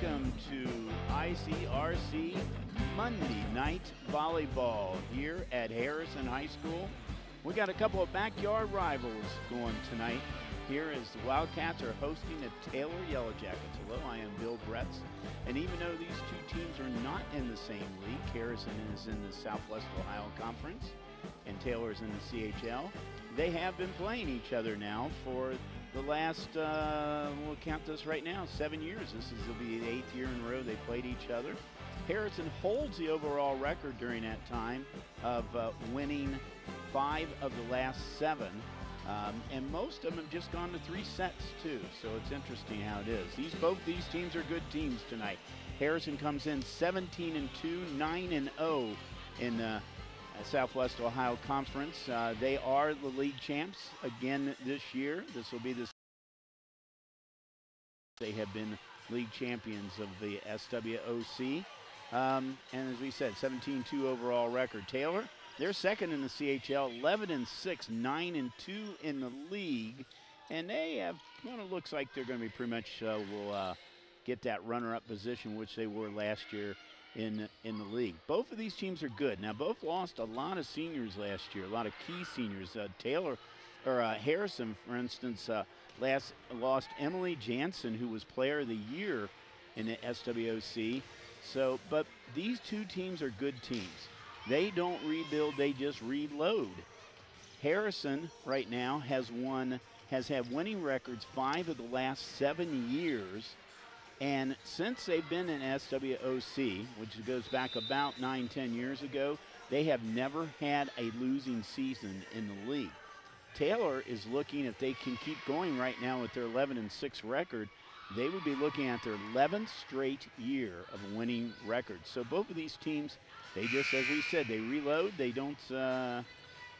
welcome to ICRC Monday Night Volleyball here at Harrison High School. We got a couple of backyard rivals going tonight here as the Wildcats are hosting the Taylor Yellow Jackets. Hello, I am Bill Bretz. And even though these two teams are not in the same league, Harrison is in the Southwest Ohio Conference and Taylor is in the CHL, they have been playing each other now for the last, we'll count this right now, 7 years. Will be the 8th year in a row they played each other. Harrison holds the overall record during that time of winning 5 of the last 7. And most of them have just gone to 3 sets too, so it's interesting how it is. Both these teams are good teams tonight. Harrison comes in 17-2, 9-0 in the Southwest Ohio Conference. They are the league champs again this year. This will be they have been league champions of the SWOC. And as we said, 17-2 overall record. Taylor, they're second in the CHL, 11-6, 9-2 in the league. And they have, well, it looks like they're going to be pretty much will get that runner-up position, which they were last year in the league. Both of these teams are good. Now, both lost a lot of seniors last year, a lot of key seniors. Harrison, for instance, lost Emily Jansen, who was Player of the Year in the SWOC. So, but these two teams are good teams. They don't rebuild, they just reload. Harrison right now has had winning records 5 of the last 7 years. And since they've been in SWOC, which goes back about 9-10 years ago, they have never had a losing season in the league. Taylor is looking, if they can keep going right now with their 11-6 record, they would be looking at their 11th straight year of a winning record. So both of these teams, they just, as we said, they reload. They don't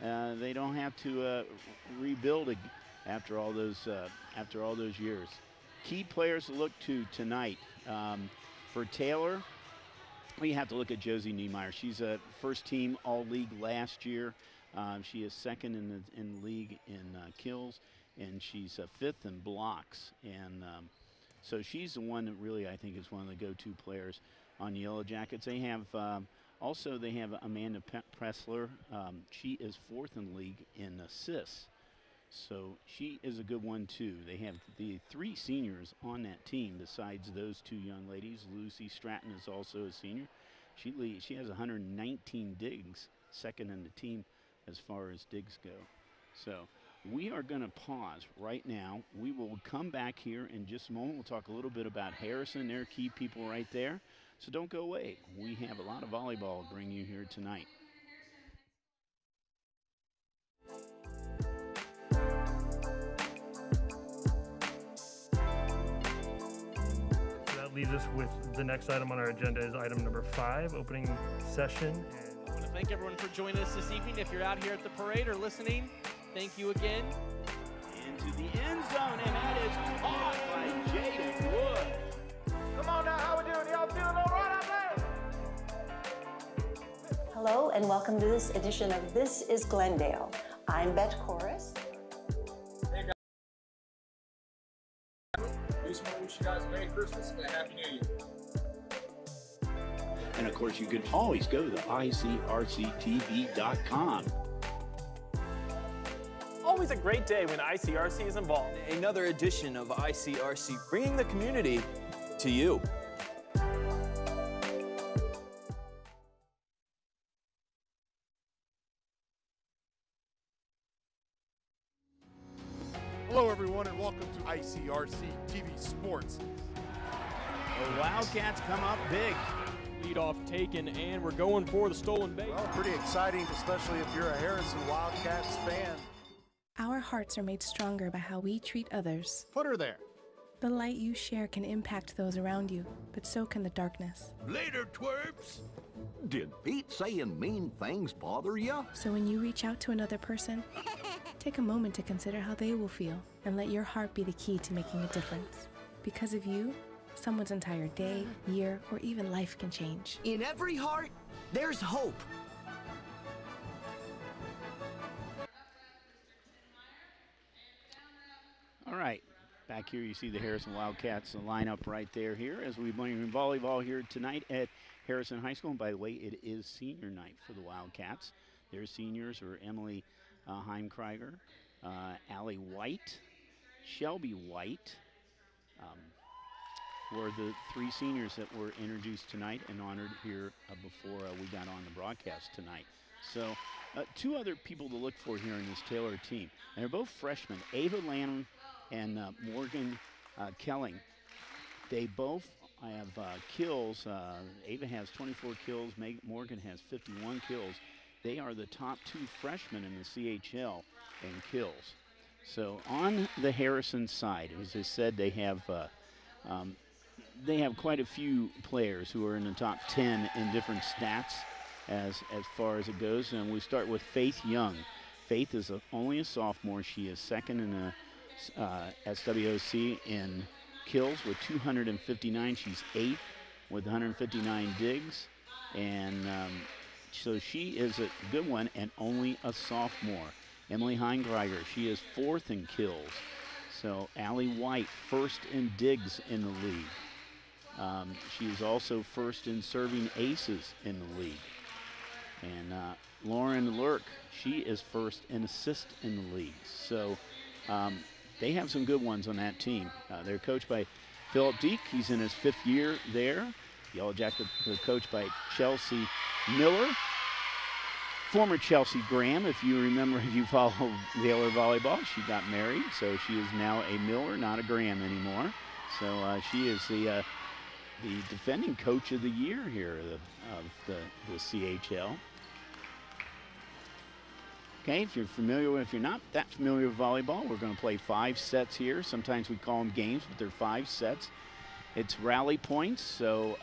have to rebuild after all those years. Key players to look to tonight for Taylor. We have to look at Josie Niemeyer. She's a first-team All-League last year. She is second in the league in kills, and she's 5th in blocks. And so she's the one that really I think is one of the go-to players on the Yellow Jackets. They have also Amanda Pressler. She is 4th in the league in assists. So she is a good one too. They have the 3 seniors on that team besides those 2 young ladies. Lucy Stratton is also a senior. She has 119 digs, second in the team as far as digs go. So we are going to pause right now. We will come back here in just a moment. We'll talk a little bit about Harrison, their key people right there. So don't go away. We have a lot of volleyball to bring you here tonight. Leaves us with the next item on our agenda is item number 5, opening session. I want to thank everyone for joining us this evening. If you're out here at the parade or listening, thank you again. Into the end zone, and that is caught by Jaden Wood. Come on now, how we doing? Y'all feeling all right out there? Hello, and welcome to this edition of This is Glendale. I'm Bet Chorus. I just want to wish you guys a Merry Christmas and a Happy New Year. And of course, you can always go to ICRC-TV.com. Always a great day when ICRC is involved. Another edition of ICRC, bringing the community to you. Hello everyone and welcome to ICRC-TV Sports. The Wildcats come up big. Lead-off taken, and we're going for the stolen base. Well, pretty exciting, especially if you're a Harrison Wildcats fan. Our hearts are made stronger by how we treat others. Put her there. The light you share can impact those around you, but so can the darkness. Later, twerps. Did Pete saying mean things bother you? So when you reach out to another person, take a moment to consider how they will feel and let your heart be the key to making a difference. Because of you, someone's entire day, year, or even life can change. In every heart, there's hope. All right, back Back here you see the Harrison Wildcats line up right there here as we play volleyball here tonight at Harrison High School. And by the way, it is senior night for the Wildcats. Their seniors are Emily Heimkrieger, Allie White, Shelby White, were the three seniors that were introduced tonight and honored here before we got on the broadcast tonight. So two other people to look for here in this Taylor team. And they're both freshmen, Ava Lanham and Morgan Kelling. They both have kills. Ava has 24 kills. Morgan has 51 kills. They are the top two freshmen in the CHL in kills. So on the Harrison side, as I said, they have quite a few players who are in the top 10 in different stats as far as it goes. And we start with Faith Young. Faith is only a sophomore. She is second in the SWOC in kills with 259. She's eighth with 159 digs. And so she is a good one and only a sophomore. Emily Heimkrieger, she is fourth in kills. So Allie White, first in digs in the league. She is also first in serving aces in the league. And Lauren Lurk, she is first in assists in the league. So they have some good ones on that team. They're coached by Philip Deek. He's in his 5th year there. Yellow Jackets are coached by Chelsea Miller. Former Chelsea Graham, if you remember, if you follow Taylor volleyball, she got married, so she is now a Miller, not a Graham anymore. So she is the defending coach of the year here of the CHL. Okay, if you're not that familiar with volleyball, we're going to play 5 sets here. Sometimes we call them games, but they're 5 sets. It's rally points, so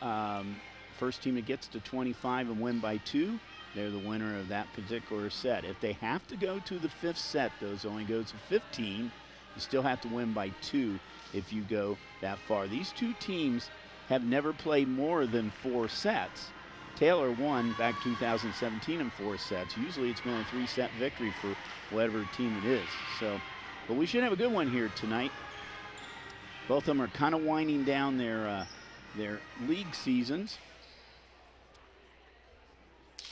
first team that gets to 25 and win by 2, they're the winner of that particular set. If they have to go to the 5th set, those only goes to 15. You still have to win by 2 if you go that far. These two teams have never played more than 4 sets. Taylor won back 2017 in 4 sets. Usually it's been a 3-set victory for whatever team it is. So, but we should have a good one here tonight. Both of them are kind of winding down their league seasons.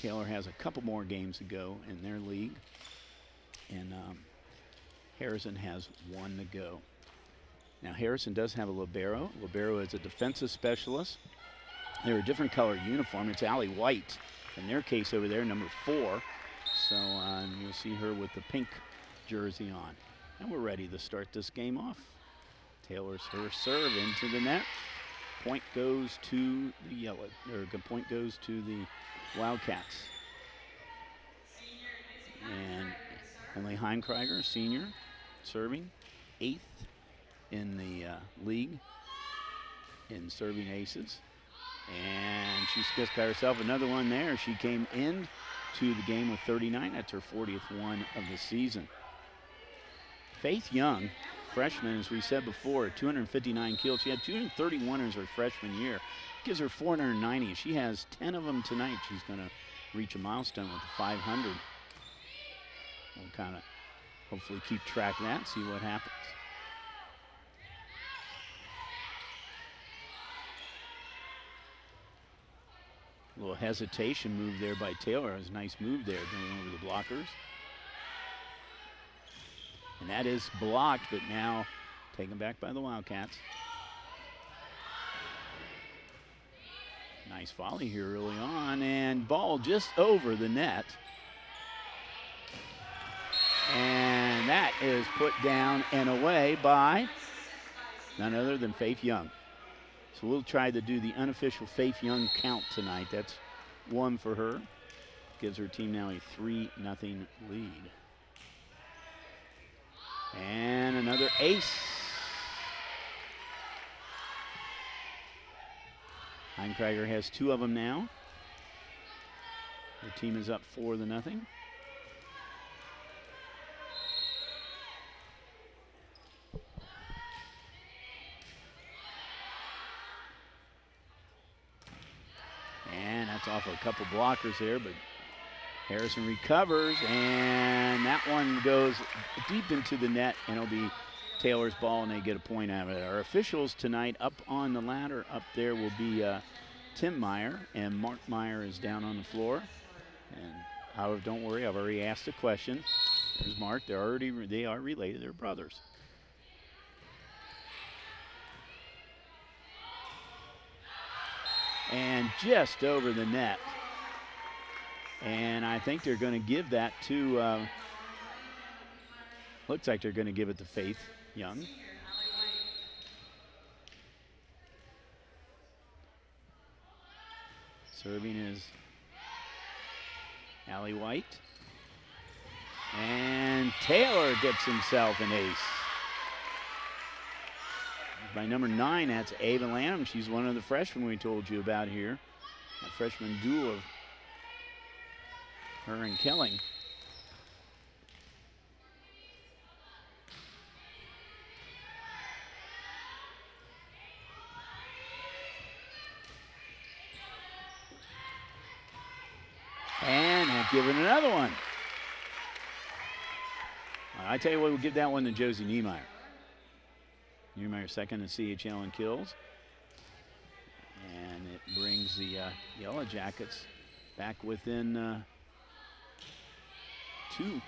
Taylor has a couple more games to go in their league, and Harrison has 1 to go. Now Harrison does have a libero. Libero is a defensive specialist. They're a different color uniform. It's Allie White in their case over there, number 4. So you'll see her with the pink jersey on. And we're ready to start this game off. Taylor's her serve into the net. Point goes to the yellow, or point goes to the Wildcats. And Emily Heimkrieger, senior, serving, 8th in the league in serving aces. And she's just got herself another one there. She came in to the game with 39. That's her 40th one of the season. Faith Young, freshman, as we said before, 259 kills. She had 231 as her freshman year. Gives her 490. She has 10 of them tonight. She's going to reach a milestone with the 500. We'll kind of hopefully keep track of that, see what happens. A little hesitation move there by Taylor. It was a nice move there, going over the blockers. And that is blocked, but now taken back by the Wildcats. Nice volley here early on, and ball just over the net. And that is put down and away by none other than Faith Young. So we'll try to do the unofficial Faith Young count tonight. That's 1 for her. Gives her team now a 3-0 lead. And another ace. Heimkrieger has 2 of them now. Her team is up 4-0. And that's off a couple blockers there, but Harrison recovers, and that one goes deep into the net, and it'll be Taylor's ball, and they get a point out of it. Our officials tonight up on the ladder up there will be Tim Meyer, and Mark Meyer is down on the floor. And don't worry, I've already asked a question. There's Mark. They are related. They're brothers. And just over the net. And I think they're going to give that to, looks like they're going to give it to Faith Young. Serving is Allie White. And Taylor gets himself an ace. By number 9, that's Ava Lanham. She's one of the freshmen we told you about here. A freshman duel of her and Kelling. And have given another one. I tell you what, we'll give that one to Josie Niemeyer. Niemeyer second in CHL in kills. And it brings the Yellow Jackets back within 2.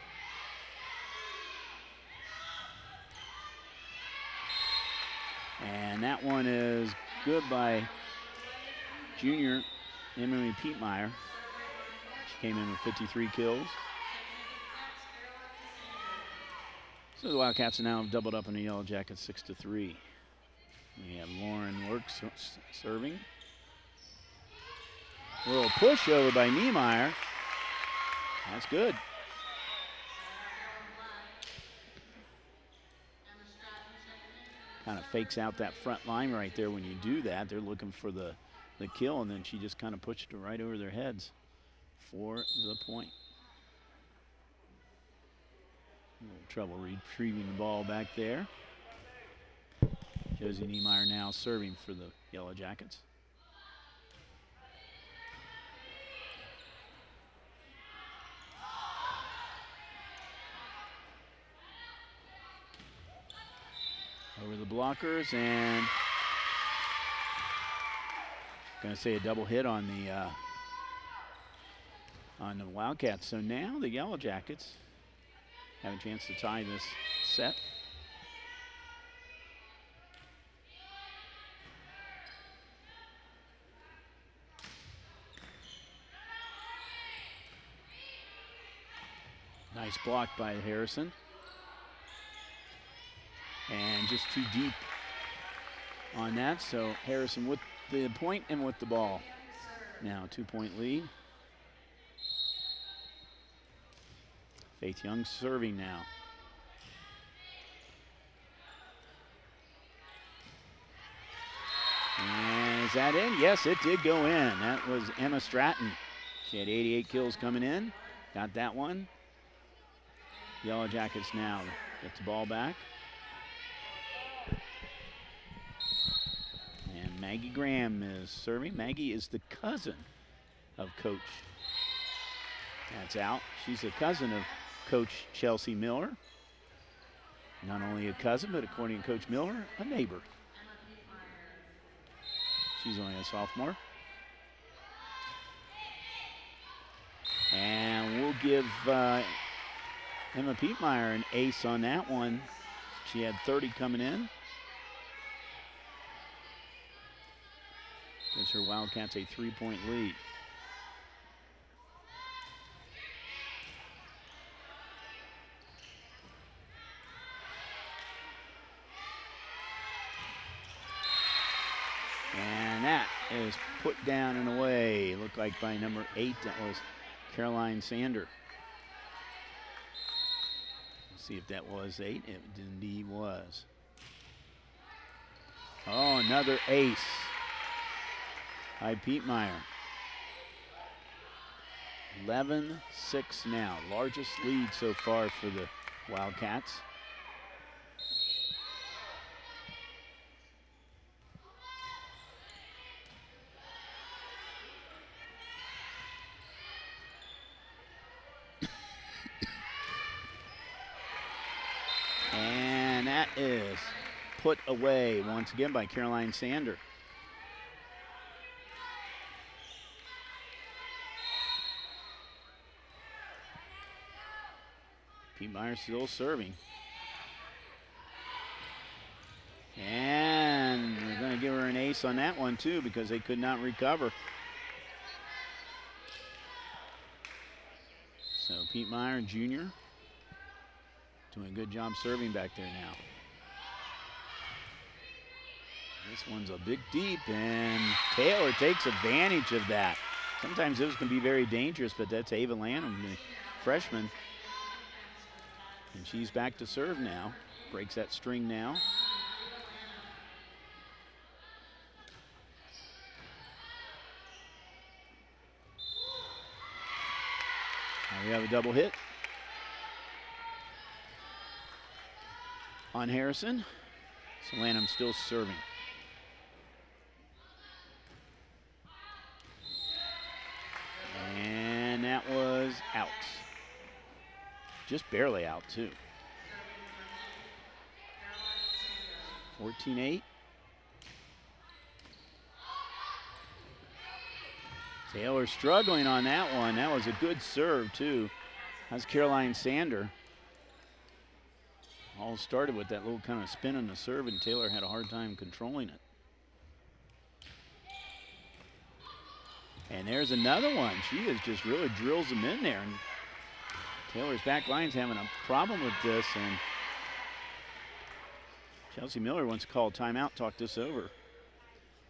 And that one is good by junior Emily Pietmeyer. She came in with 53 kills. So the Wildcats are now doubled up in the Yellow Jackets 6-3. We have Lauren Works serving. A little push over by Niemeyer. That's good. Kind of fakes out that front line right there when you do that. They're looking for the kill, and then she just kind of pushed it right over their heads for the point. A little trouble retrieving the ball back there. Josie Niemeyer now serving for the Yellow Jackets. Over the blockers, and gonna say a double hit on the Wildcats. So now the Yellow Jackets have a chance to tie this set. Nice block by Harrison. And just too deep on that. So Harrison with the point and with the ball. Now 2-point lead. Faith Young serving now. And is that in? Yes, it did go in. That was Emma Stratton. She had 88 kills coming in. Got that one. Yellow Jackets now get the ball back. And Maggie Graham is serving. Maggie is the cousin of Coach. That's out. She's a cousin of Coach Chelsea Miller. Not only a cousin, but according to Coach Miller, a neighbor. She's only a sophomore. And we'll give Emma Pietmeyer an ace on that one. She had 30 coming in. Gives her Wildcats a 3-point lead. And that is put down and away. Looked like by number 8, that was Caroline Sander. Let's see if that was 8. It indeed was. Oh, another ace by Pietmeyer. 11-6 now. Largest lead so far for the Wildcats. And that is put away once again by Caroline Sander. Pete Meyer still serving. And they're going to give her an ace on that one too because they could not recover. So Pete Meyer, Jr., doing a good job serving back there now. This one's a big deep, and Taylor takes advantage of that. Sometimes those can be very dangerous, but that's Ava Lanham, the freshman. And she's back to serve now. Breaks that string now. Now we have a double hit on Harrison. So Lanham still serving. And that was out. Just barely out, too. 14-8. Taylor struggling on that one. That was a good serve, too. That's Caroline Sander. All started with that little kind of spin on the serve, and Taylor had a hard time controlling it. And there's another one. She just really drills them in there. And Taylor's back line's having a problem with this, and Chelsea Miller wants to call timeout, talk this over.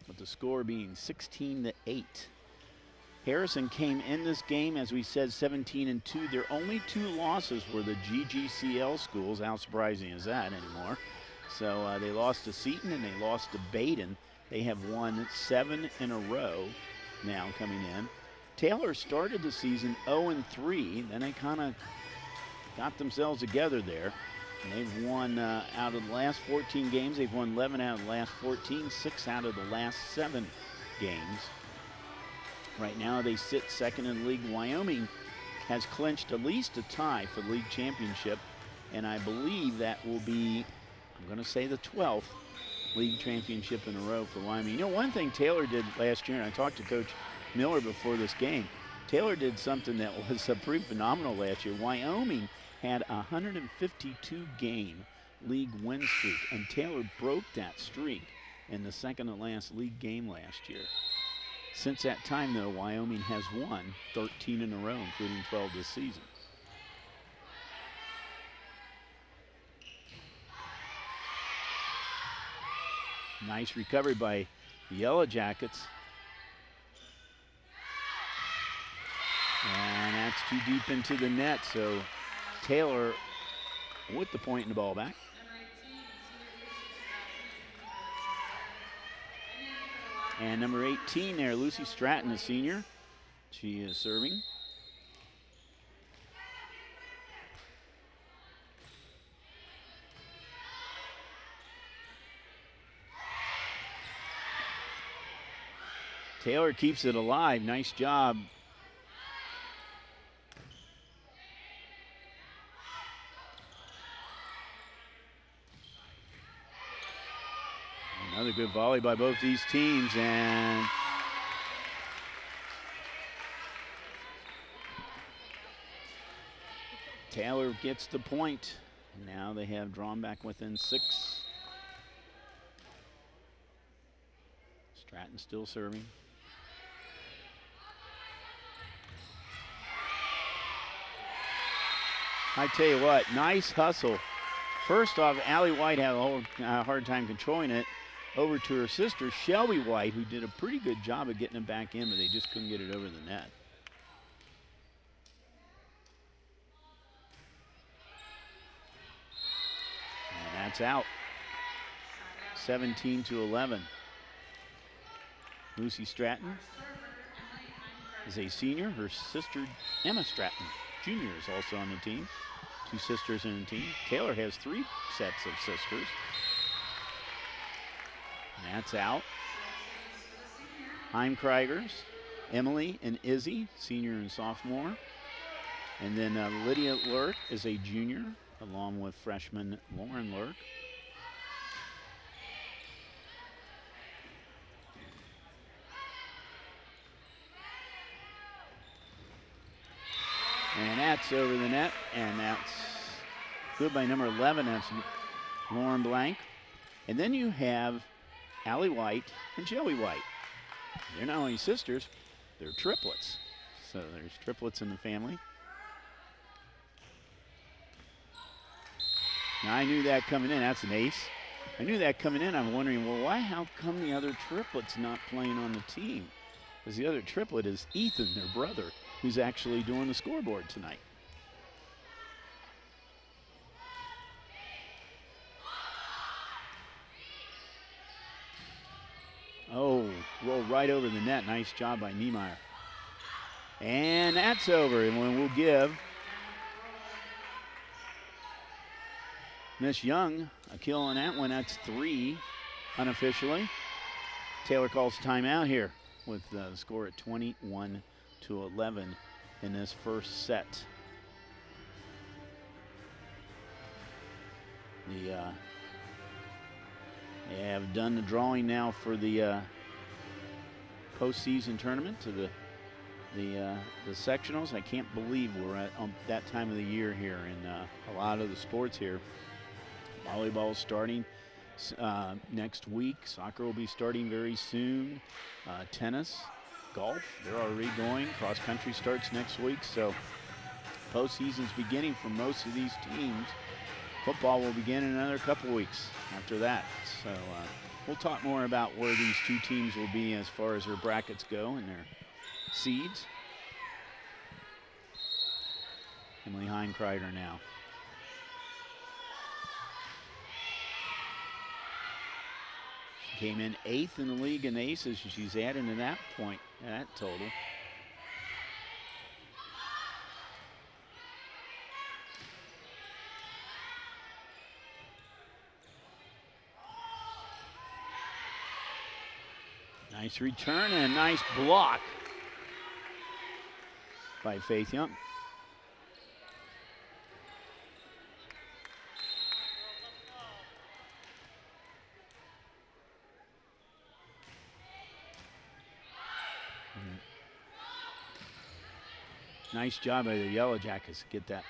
With the score being 16-8. Harrison came in this game, as we said, 17-2. Their only two losses were the GGCL schools. How surprising is that anymore? So they lost to Seton and they lost to Baden. They have won 7 in a row now coming in. Taylor started the season 0-3. Then they kind of got themselves together there. And they've won out of the last 14 games. They've won 11 out of the last 14, 6 out of the last 7 games. Right now they sit second in the league. Wyoming has clinched at least a tie for the league championship, and I believe that will be, I'm going to say, the 12th league championship in a row for Wyoming. You know, one thing Taylor did last year, and I talked to Coach Miller before this game, Taylor did something that was pretty phenomenal last year. Wyoming had a 152-game league win streak, and Taylor broke that streak in the second to last league game last year. Since that time, though, Wyoming has won 13 in a row, including 12 this season. Nice recovery by the Yellow Jackets. And that's too deep into the net, so Taylor with the point and the ball back. And number 18 there, Lucy Stratton, a senior. She is serving. Taylor keeps it alive. Nice job. Another good volley by both these teams, and Taylor gets the point. Now they have drawn back within 6. Stratton still serving. I tell you what, nice hustle. First off, Allie White had a hard time controlling it. Over to her sister, Shelby White, who did a pretty good job of getting it back in, but they just couldn't get it over the net. And that's out. 17-11. Lucy Stratton is a senior. Her sister, Emma Stratton, junior, is also on the team. 2 sisters in the team. Taylor has 3 sets of sisters. And that's out. Heimkrigers, Emily and Izzy, senior and sophomore. And then Lydia Lurk is a junior, along with freshman Lauren Lurk. that's over the net, and that's good by number 11. That's Lauren Blank. And then you have Allie White and Joey White. They're not only sisters, they're triplets. So there's triplets in the family. Now I knew that coming in. That's an ace. I knew that coming in. I'm wondering, well, how come the other triplet's not playing on the team? Because the other triplet is Ethan, their brother, who's actually doing the scoreboard tonight. Oh, rolled right over the net. Nice job by Niemeyer. And that's over. And we'll give Miss Young a kill on that one. That's 3 unofficially. Taylor calls timeout here with the score at 21-11 in this first set. They have done the drawing now for the postseason tournament to the sectionals. I can't believe we're at that time of the year here in a lot of the sports here. Volleyball starting next week. Soccer will be starting very soon. Tennis, golf, they're already going. Cross country starts next week. So postseason's beginning for most of these teams. Football will begin in another couple weeks after that. So we'll talk more about where these two teams will be as far as their brackets go and their seeds. Emily Heinkreider now. She came in 8th in the league in aces, and she's adding to that point, that total. Nice return and a nice block by Faith Young. Nice job by the Yellow Jackets to get that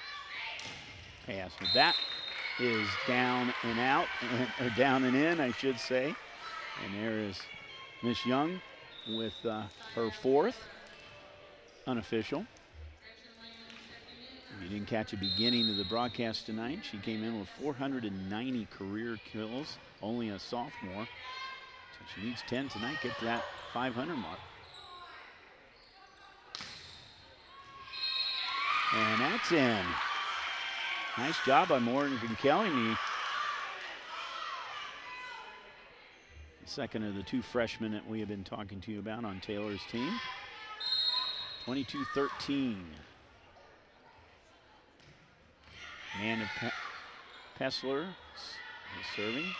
pass. That is down and out, or down and in, I should say. And there is Miss Young with her 4th unofficial. If you didn't catch the beginning of the broadcast tonight, she came in with 490 career kills, only a sophomore. So she needs 10 tonight, get to that 500 mark. And that's in. Nice job by Morgan Kelly. The second of the 2 freshmen that we have been talking to you about on Taylor's team. 22-13. Amanda Pessler is serving.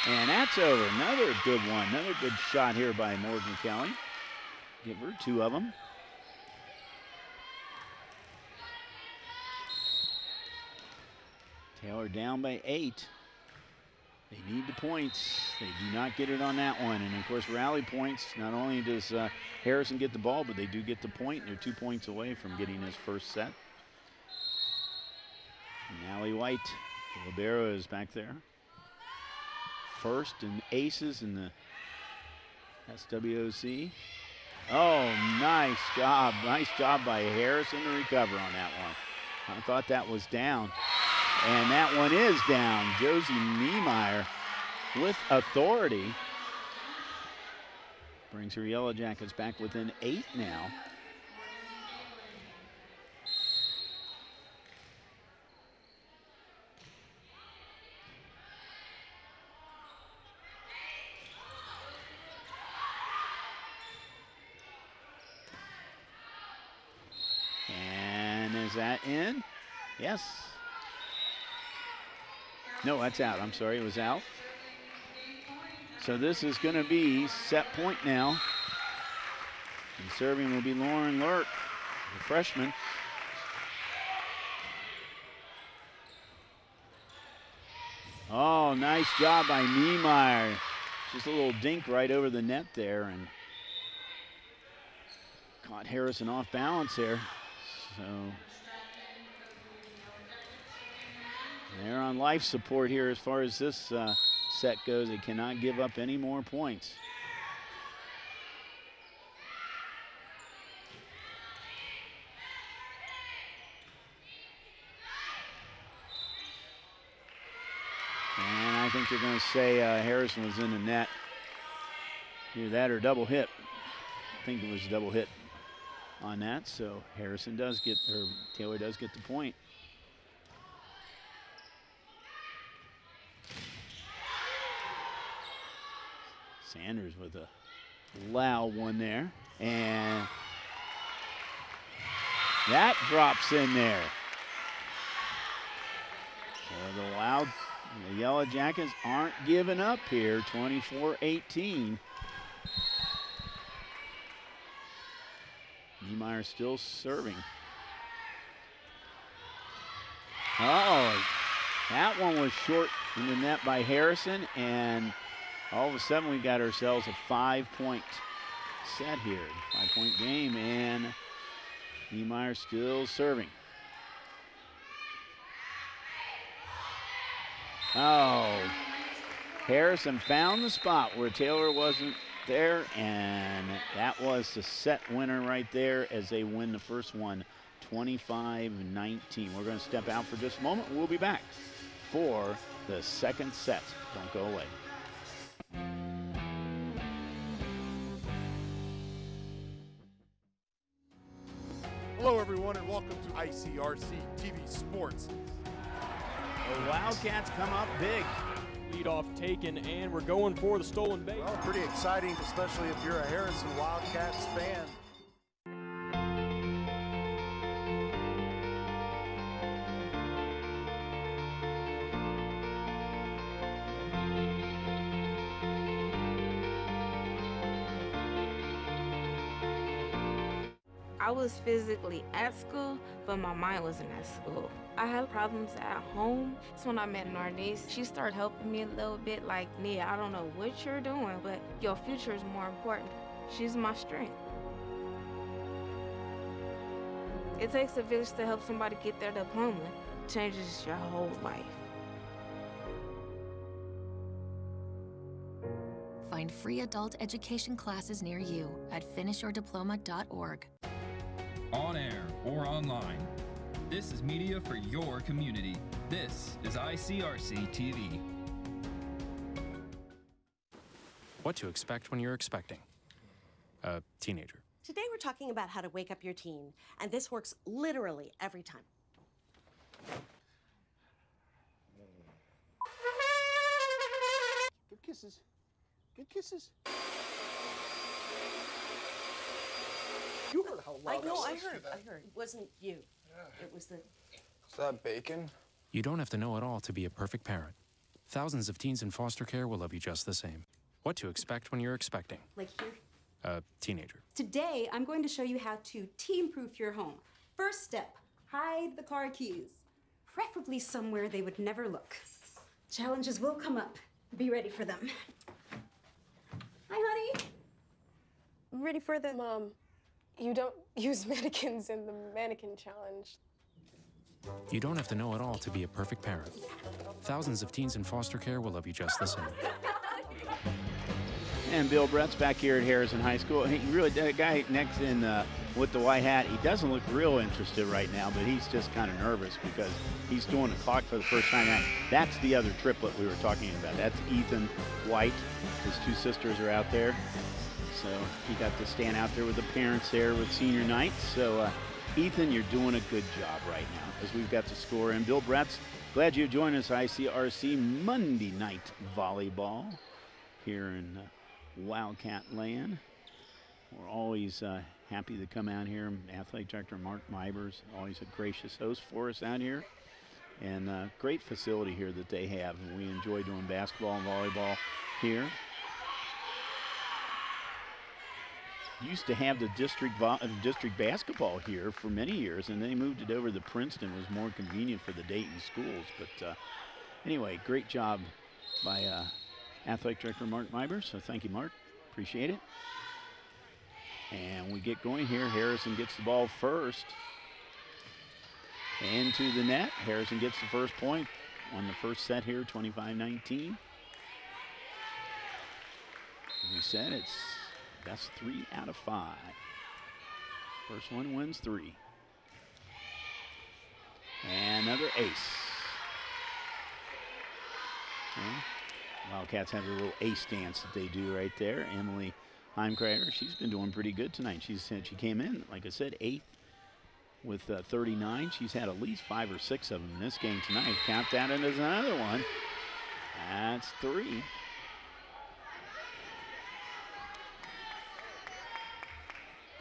And that's over. Another good one. Another good shot here by Morgan Kelly. Give her 2 of them. Taylor down by 8. They need the points. They do not get it on that one. And of course, rally points, not only does Harrison get the ball, but they do get the point. And they're 2 points away from getting his first set. And Allie White, the libero, is back there. First in aces in the SWOC. Oh, nice job. Nice job by Harrison to recover on that one. I thought that was down. And that one is down. Josie Niemeyer with authority. Brings her Yellow Jackets back within 8 now. And is that in? Yes. No, that's out. I'm sorry, it was out. So this is going to be set point now. And serving will be Lauren Lurt, the freshman. Oh, nice job by Niemeyer. Just a little dink right over the net there. And Caught Harrison off balance there. So they're on life support here as far as this set goes. They cannot give up any more points. And I think they're going to say Harrison was in the net. Either that or double hit. I think it was a double hit on that. So Harrison does get, or Taylor does get the point. Sanders with a loud one there. And that drops in there. So the Yellow Jackets aren't giving up here, 24-18. Niemeyer still serving. Oh, that one was short in the net by Harrison, and all of a sudden we got ourselves a 5-point set here, 5-point game, and Niemeyer still serving. Oh, Harrison found the spot where Taylor wasn't there, and that was the set winner right there as they win the first one, 25-19. We're going to step out for just a moment. We'll be back for the second set. Don't go away. Hello, everyone, and welcome to ICRC-TV Sports. The Wildcats come up big. Lead off taken, and we're going for the stolen base. Well, pretty exciting, especially if you're a Harrison Wildcats fan. I was physically at school, but my mind wasn't at school. I had problems at home. That's when I met Narnese. She started helping me a little bit, like, Nia, I don't know what you're doing, but your future is more important. She's my strength. It takes a village to help somebody get their diploma. It changes your whole life. Find free adult education classes near you at finishyourdiploma.org. On air or online, this is media for your community. This is ICRC-TV. What to expect when you're expecting a teenager. Today we're talking about how to wake up your teen, and this works literally every time. Good kisses. Good kisses. You heard how loud I heard. It wasn't you. Yeah. It was the... Is that bacon? You don't have to know it all to be a perfect parent. Thousands of teens in foster care will love you just the same. What to expect when you're expecting like here? A teenager. Today, I'm going to show you how to teen-proof your home. First step, hide the car keys. Preferably somewhere they would never look. Challenges will come up. Be ready for them. Hi, honey. I'm ready for the... Mom, you don't use mannequins in the mannequin challenge. You don't have to know it all to be a perfect parent. Thousands of teens in foster care will love you just the same. And Bill Brett's back here at Harrison High School. He really, that guy next in with the white hat, he doesn't look real interested right now, but he's just kind of nervous because he's doing the clock for the first time. That's the other triplet we were talking about. That's Ethan White. His two sisters are out there. So he got to stand out there with the parents there with senior night. So Ethan, you're doing a good job right now as we've got the score in. Bill Brett's glad you joined us. ICRC Monday Night Volleyball here in Wildcat Land. We're always happy to come out here. Athletic Director Mark Mybers, always a gracious host for us out here. And great facility here that they have. And we enjoy doing basketball and volleyball here. Used to have the district basketball here for many years, and they moved it over to Princeton. It was more convenient for the Dayton schools. But anyway, great job by Athletic Director Mark Mybers. So thank you, Mark. Appreciate it. And we get going here. Harrison gets the ball first. Into the net. Harrison gets the first point on the first set here, 25-19. As we said, it's best 3 out of 5. First one wins 3. And another ace. Well, Wildcats have their little ace dance that they do right there. Emily Heimkreider, she's been doing pretty good tonight. She came in, like I said, 8th with 39. She's had at least 5 or 6 of them in this game tonight. Count that in as another one. That's 3.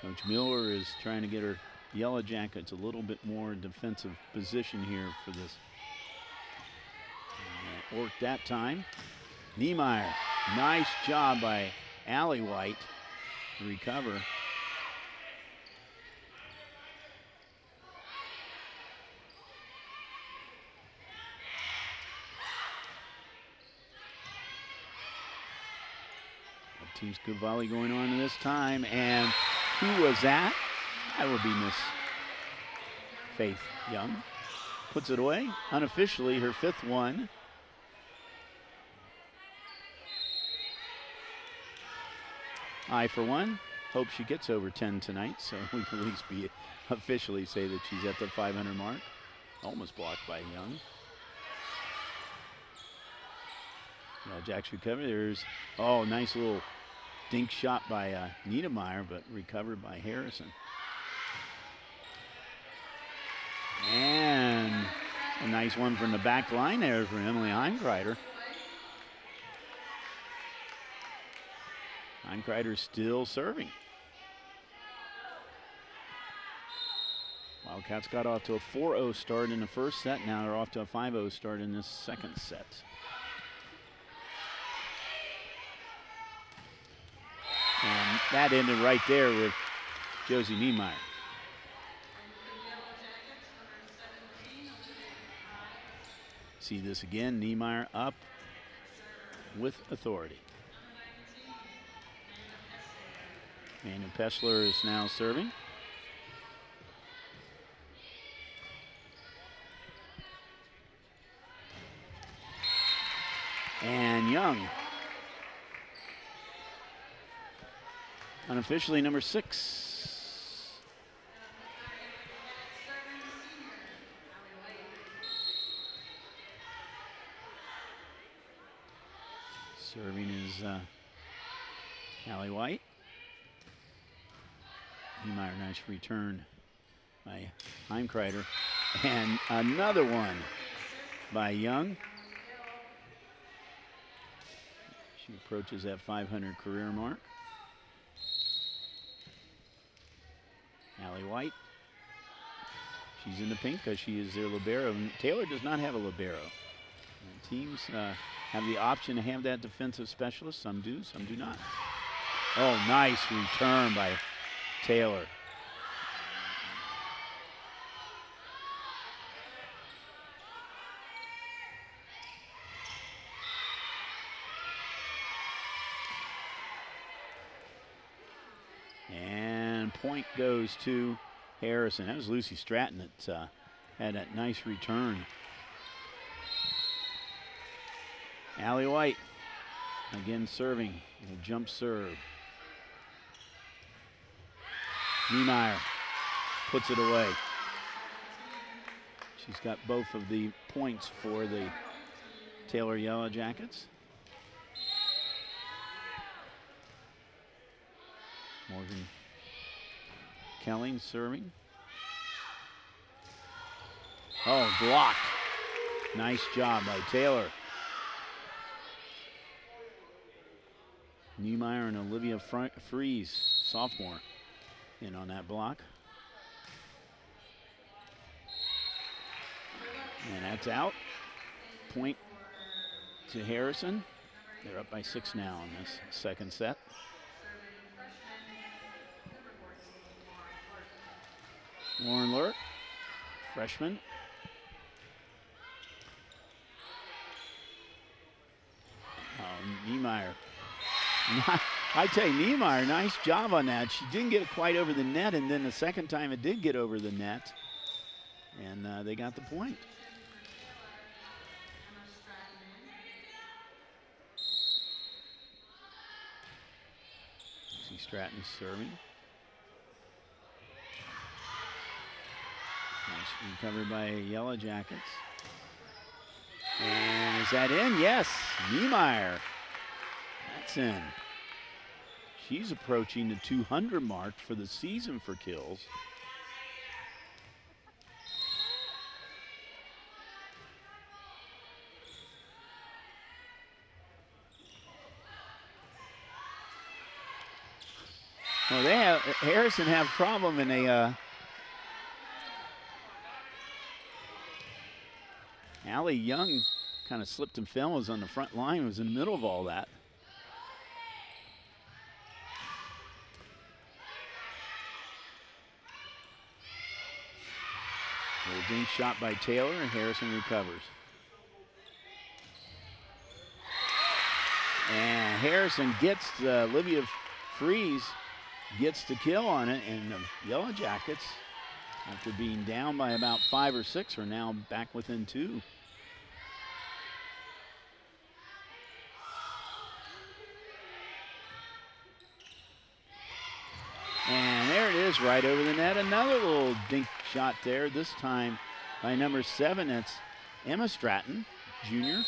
Coach Miller is trying to get her Yellow Jackets a little bit more defensive position here for this. And it worked that time. Niemeyer, nice job by Allie White to recover. Team's good volley going on in this time, and who was that? That would be Miss Faith Young. Puts it away, unofficially her 5th one. I, for one, hope she gets over 10 tonight, so we can at least be officially say that she's at the 500 mark. Almost blocked by Young. Jack's recovery. There's, oh, nice little dink shot by Niedermeyer, but recovered by Harrison. And a nice one from the back line there for Emily Heimkreider. Heimkreider still serving. Wildcats got off to a 4-0 start in the first set. Now they're off to a 5-0 start in this second set. And that ended right there with Josie Niemeyer. See this again, Niemeyer up with authority. Manu Peschler is now serving. And Young, unofficially number 6. Serving is Allie White. Niemeyer, nice return by Heimkreider. And another one by Young. She approaches that 500 career mark. Allie White. She's in the pink because she is their libero. And Taylor does not have a libero. And teams have the option to have that defensive specialist. Some do, some do not. Oh, nice return by Taylor. And point goes to Harrison. That was Lucy Stratton that had that nice return. Allie White again serving. A jump serve. Niemeyer puts it away. She's got both of the points for the Taylor Yellow Jackets. Morgan Kelly serving. Oh, blocked. Nice job by Taylor. Niemeyer and Olivia Fries, sophomore, in on that block. And that's out. Point to Harrison. They're up by 6 now in this second set. Lauren Lurk, freshman. Niemeyer I tell you, Niemeyer, nice job on that. She didn't get it quite over the net, and then the second time it did get over the net, and they got the point. See Stratton serving. Nice recovered by Yellow Jackets. And is that in? Yes, Niemeyer. That's in. She's approaching the 200 mark for the season for kills. Well, they have Harrison have a problem in a Allie Young kind of slipped and fell, was on the front line, was in the middle of all that. A dink shot by Taylor, and Harrison recovers. And Harrison gets Olivia Fries gets the kill on it, and the Yellow Jackets, after being down by about 5 or 6, are now back within 2. And there it is, right over the net. Another little dink shot there, this time by number 7. That's Emma Stratton, junior.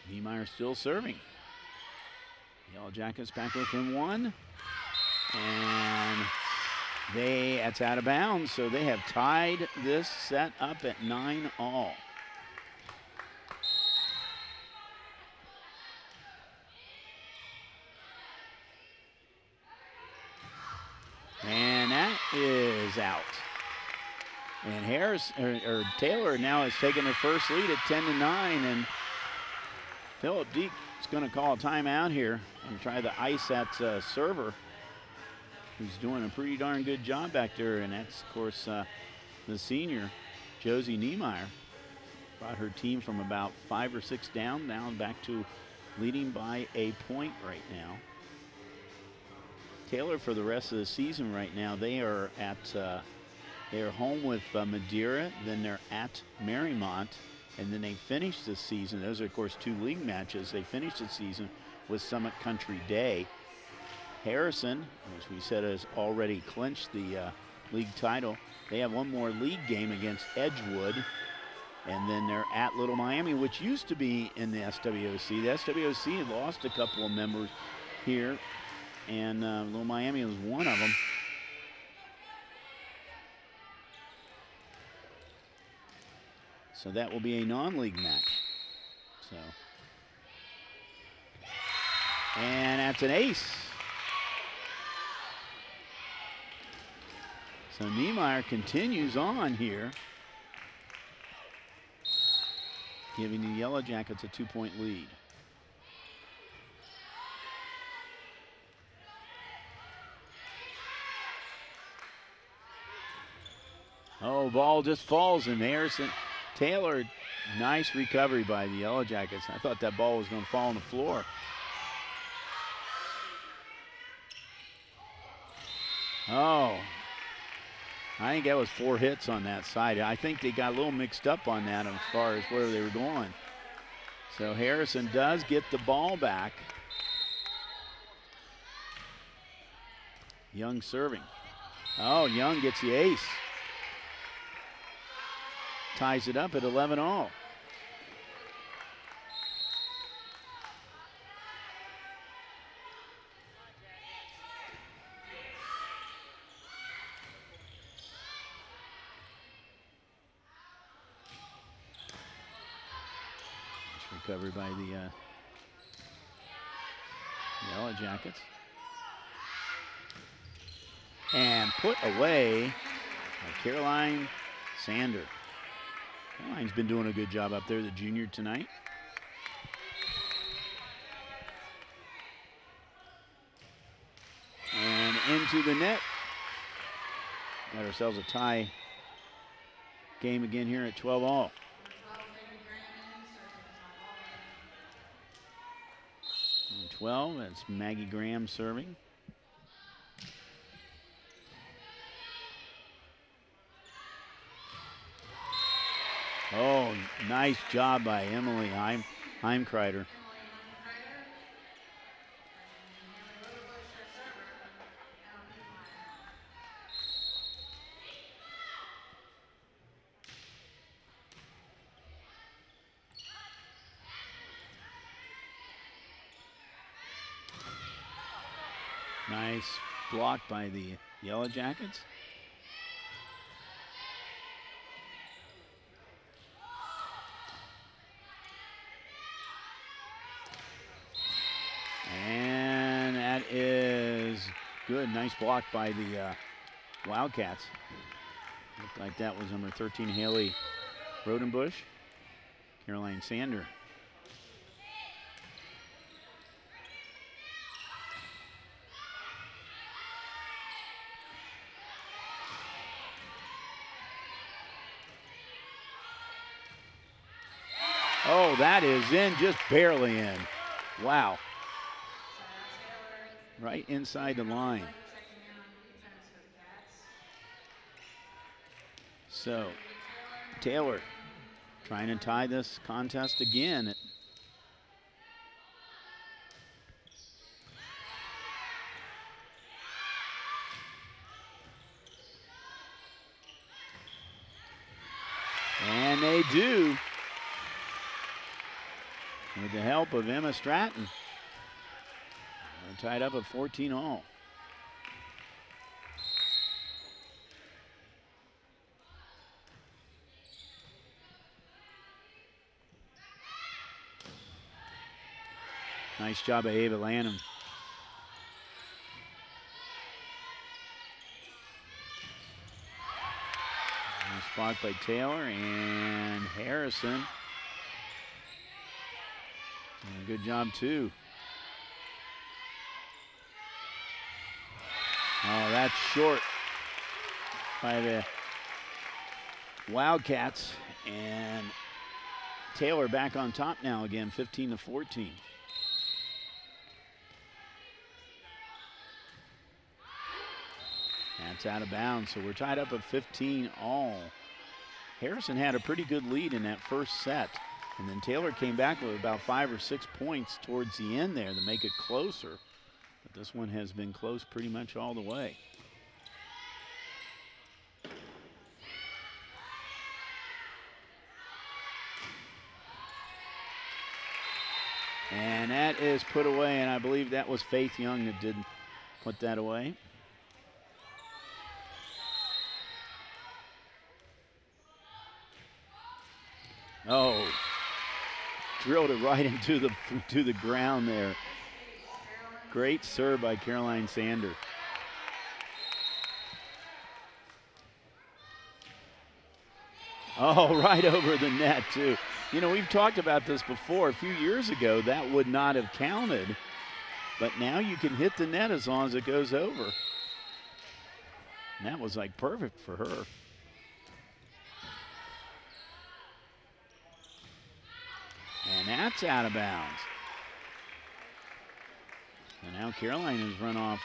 Niemeyer still serving. Yellow Jackets back within 1. And that's out of bounds, so they have tied this set up at 9-all. And that is out. And Taylor now has taken her first lead at 10-9, and Philip Deek is going to call a timeout here and try to ice that server, who's doing a pretty darn good job back there, and that's, of course, the senior, Josie Niemeyer. Brought her team from about 5 or 6 down back to leading by a point right now. Taylor, for the rest of the season right now, they are home with Madeira, then they're at Marymount, and then they finish the season. Those are, of course, 2 league matches. They finish the season with Summit Country Day. Harrison, as we said, has already clinched the league title. They have one more league game against Edgewood, and then they're at Little Miami, which used to be in the SWOC. The SWOC had lost a couple of members here, and Little Miami was one of them. So that will be a non-league match. So, and that's an ace. So Niemeyer continues on here, giving the Yellow Jackets a 2-point lead. Oh, ball just falls in Harrison. Taylor, nice recovery by the Yellow Jackets. I thought that ball was going to fall on the floor. Oh, I think that was 4 hits on that side. I think they got a little mixed up on that as far as where they were going. So Harrison does get the ball back. Young serving. Oh, Young gets the ace. Ties it up at 11-all. Recovered by the Yellow Jackets. And put away by Caroline Sander. Caroline's been doing a good job up there, the junior, tonight. And into the net. Got ourselves a tie game again here at 12-all. 12. That's Maggie Graham serving. Oh, nice job by Emily Heimkreider. Nice block by the Yellow Jackets. And that is good. Nice block by the Wildcats. Looked like that was number 13, Haley Rodenbush. Caroline Sander. Oh, that is in, just barely in. Wow. Right inside the line. So, Taylor trying to tie this contest again. And they do. With the help of Emma Stratton. They're tied up at 14-all. Nice job by Ava Lanham. Nice block by Taylor and Harrison. And a good job too. Oh, that's short by the Wildcats, and Taylor back on top now again, 15-14. That's out of bounds, so we're tied up at 15-all. Harrison had a pretty good lead in that first set, and then Taylor came back with about 5 or 6 points towards the end there to make it closer. But this one has been close pretty much all the way. And that is put away, and I believe that was Faith Young that did put that away. Oh, drilled it right into the ground there. Great serve by Caroline Sander. Oh, right over the net too. You know, we've talked about this before. A few years ago, that would not have counted. But now you can hit the net as long as it goes over. And that was like perfect for her. And that's out of bounds. And now Caroline has run off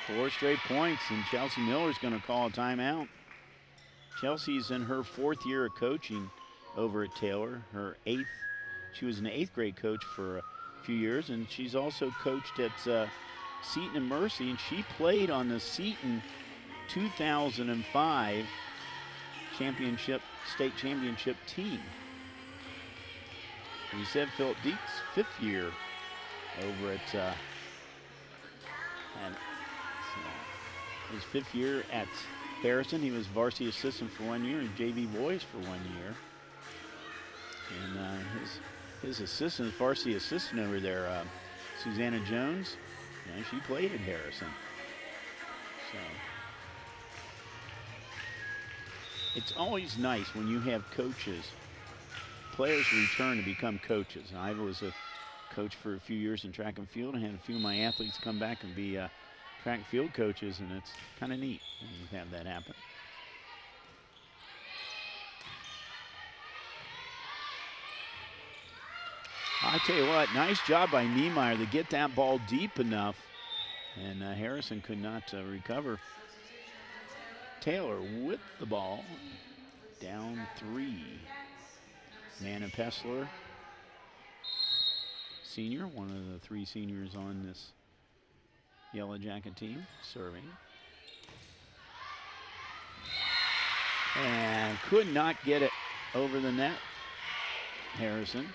4 straight points, and Chelsea Miller's going to call a timeout. Chelsea's in her 4th year of coaching over at Taylor. She was an 8th grade coach for a few years, and she's also coached at Seton and Mercy, and she played on the Seton 2005 state championship team. You said Philip Deek's 5th year over at his 5th year at Harrison. He was varsity assistant for 1 year and JV boys for 1 year. And his assistant, varsity assistant over there, Susanna Jones, she played at Harrison. So it's always nice when you have players return to become coaches. I was a coach for a few years in track and field. I had a few of my athletes come back and be track and field coaches, and it's kind of neat when you have that happen. I tell you what, nice job by Niemeyer to get that ball deep enough, and Harrison could not recover. Taylor with the ball, down 3. Nana Pessler, senior, one of the 3 seniors on this Yellow Jacket team, serving. And could not get it over the net. Harrison.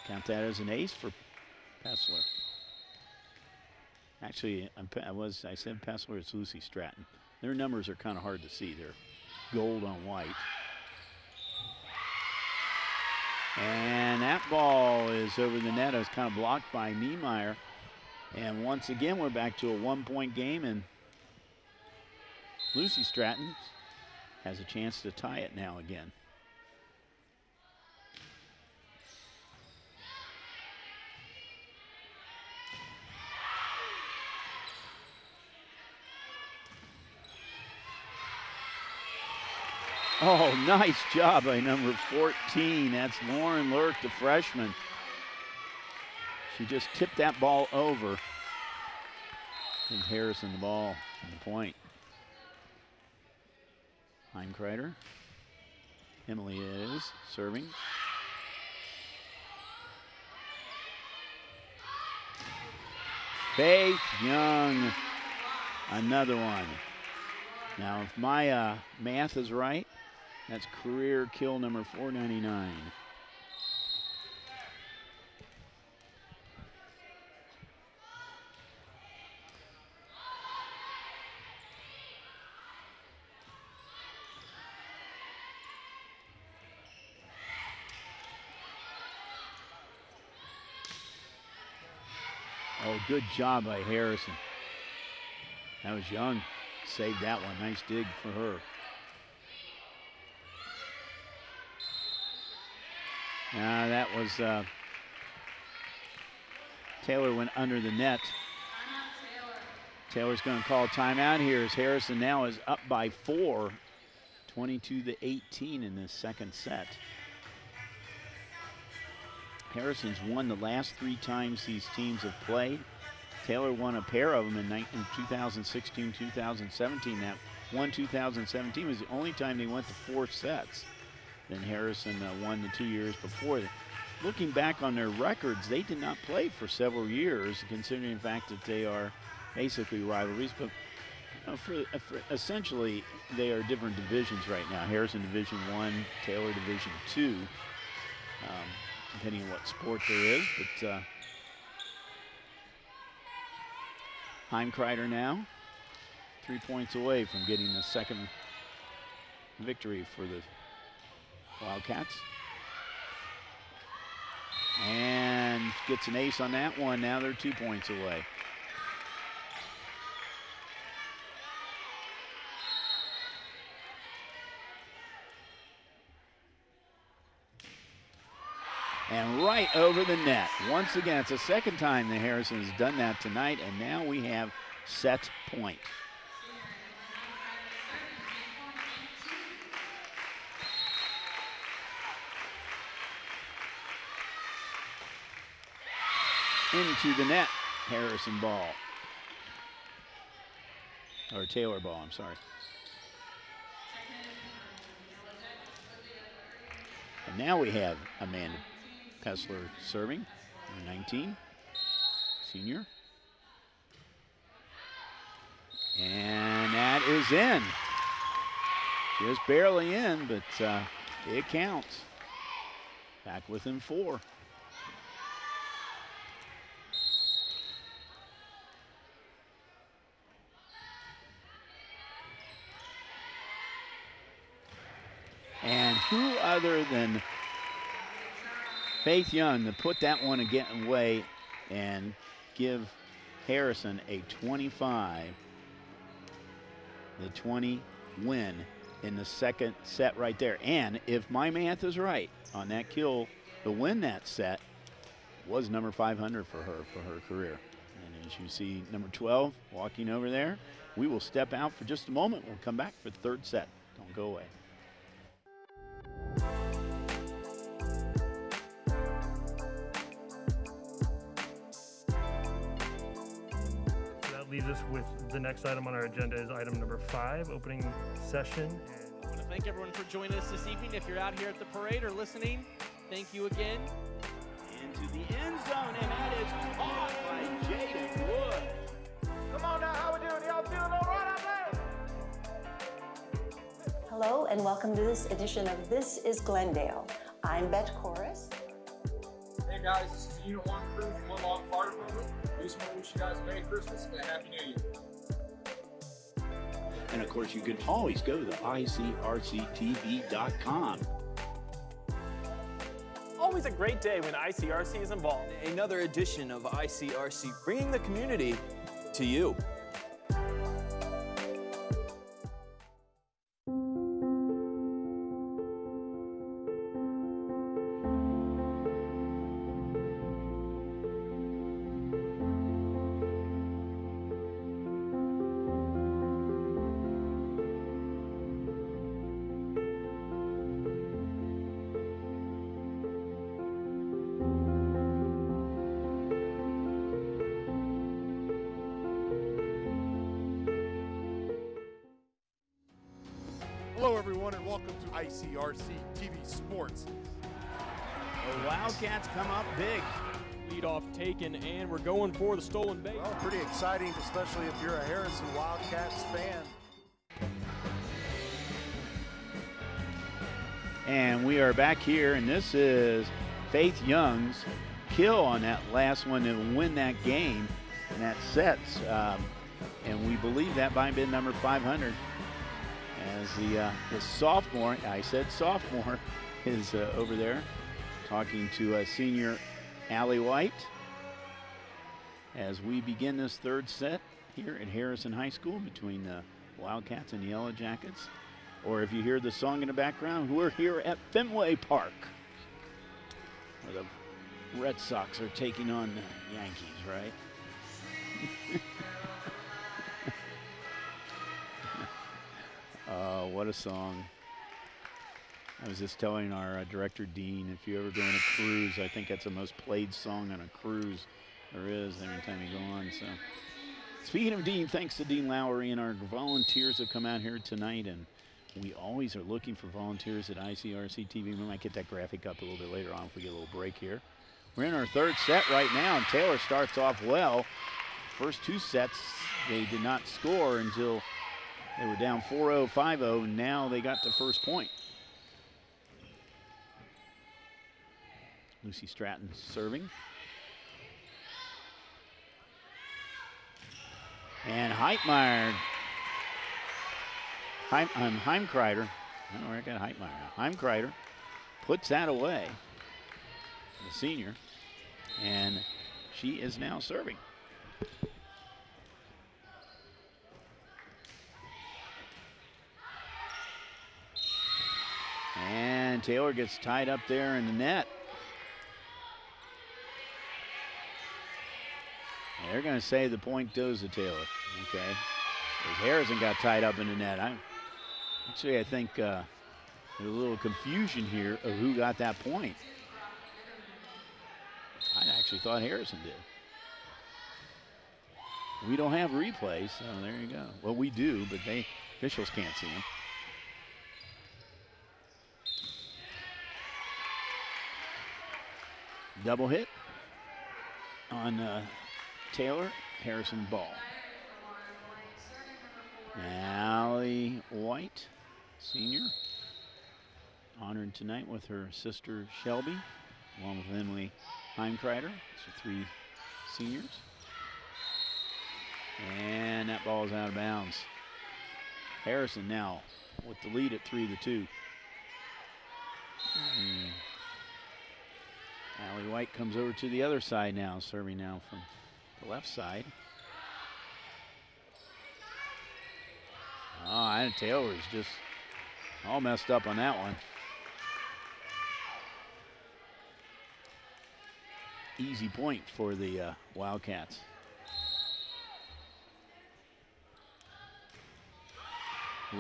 Count that as an ace for Pessler. Actually, I said Pessler, it's Lucy Stratton. Their numbers are kind of hard to see. They're gold on white. And that ball is over the net. It was kind of blocked by Niemeyer. And once again, we're back to a 1-point game, and Lucy Stratton has a chance to tie it now again. Oh, nice job by number 14. That's Lauren Lurk, the freshman. She just tipped that ball over. And Harrison the ball and the point. Heimkreider. Emily is serving. Faith Young, another one. Now, if my math is right, that's career kill number 499. Oh, good job by Harrison. That was Young. Saved that one. Nice dig for her. That was Taylor went under the net. Taylor's going to call timeout here as Harrison now is up by 4, 22-18 in this second set. Harrison's won the last 3 times these teams have played. Taylor won a pair of them in 2016, 2017. That one 2017 was the only time they went to 4 sets. Then Harrison won the 2 years before. Looking back on their records, they did not play for several years, considering the fact that they are basically rivalries. But essentially, they are different divisions right now. Harrison Division I, Taylor Division II, depending on what sport there is. But Heimkreider now 3 points away from getting the second victory for the Wildcats. And gets an ace on that one. Now they're 2 points away. And right over the net. Once again, it's the second time that Harrison has done that tonight, and now we have set point. Into the net, Harrison ball. Or Taylor ball, I'm sorry. And now we have Amanda Pessler serving, number 19, senior. And that is in. Just barely in, but it counts. Back within 4. And who other than Faith Young to put that one again away and give Harrison a 25, the 20 win in the second set right there. And if my math is right on that kill to win that set was number 500 for her career. And as you see number 12 walking over there, we will step out for just a moment. We'll come back for the third set. Don't go away. leaves us with the next item on our agenda is item number 5, opening session. I want to thank everyone for joining us this evening. If you're out here at the parade or listening, thank you again. Into the end zone, and that is caught by Jaden Wood. Come on now, how we doing? Y'all feeling all right out there? Hello and welcome to this edition of This is Glendale. I'm Bet Chorus. Hey guys, this is the Unit 1 crew from Volleyball Fire Department. We just want to wish you guys a Merry Christmas and a Happy New Year. And of course, you can always go to ICRC-TV.com. Always a great day when ICRC is involved. Another edition of ICRC, bringing the community to you. Hello, everyone, and welcome to ICRC-TV Sports. The Wildcats come up big. Lead off taken, and we're going for the stolen base. Well, pretty exciting, especially if you're a Harrison Wildcats fan. And we are back here, and this is Faith Young's kill on that last one to win that game, and that sets. And we believe that might have been number 500. As the sophomore, I said sophomore, is over there talking to senior Allie White as we begin this third set here at Harrison High School between the Wildcats and the Yellow Jackets. Or if you hear the song in the background, we're here at Fenway Park, where the Red Sox are taking on the Yankees, right? What a song. I was just telling our director, Dean, if you ever go on a cruise, I think that's the most played song on a cruise there is every time you go on. So, speaking of Dean, thanks to Dean Lowry, and our volunteers have come out here tonight, and we always are looking for volunteers at ICRC-TV. We might get that graphic up a little bit later on if we get a little break here. We're in our third set right now, and Taylor starts off well. First two sets, they did not score until they were down 4-0, 5-0, and now they got the first point. Lucy Stratton serving. And Heitmeyer, Heimkreider, I don't know where I got Heitmeyer. Heimkreider puts that away, the senior, and she is now serving. And Taylor gets tied up there in the net. And they're going to say the point goes to Taylor, okay? As Harrison got tied up in the net. I think there's a little confusion here of who got that point. I actually thought Harrison did. We don't have replays, so there you go. Well, we do, but officials can't see them. Double hit on Taylor, Harrison ball. Allie White, senior, honored tonight with her sister Shelby, along with Emily Heimkreider. So 3 seniors. And that ball is out of bounds. Harrison now with the lead at 3-2. Allie White comes over to the other side now, serving now from the left side. Oh, and Taylor is just all messed up on that one. Easy point for the Wildcats.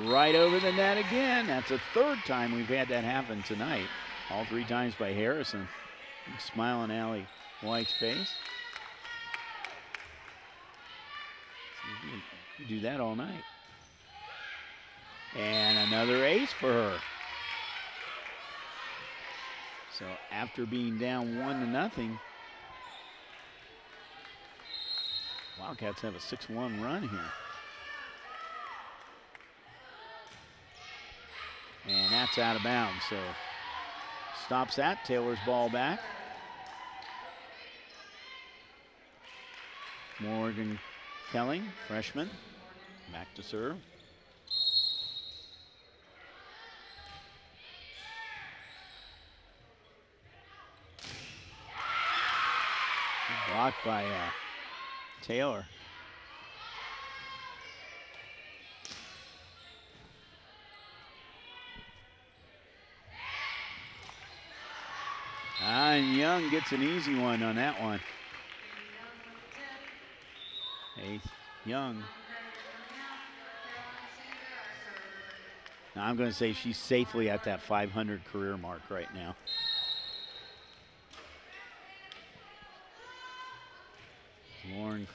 Right over the net again. That's the third time we've had that happen tonight. All 3 times by Harrison. Smile on Allie White's face. You do that all night. And another ace for her. So after being down 1-0, Wildcats have a 6-1 run here. And that's out of bounds, so stops that. Taylor's ball back. Morgan Kelly, freshman, back to serve. Blocked by Taylor. And Young gets an easy one on that one. Young. Now I'm going to say she's safely at that 500 career mark right now. Lauren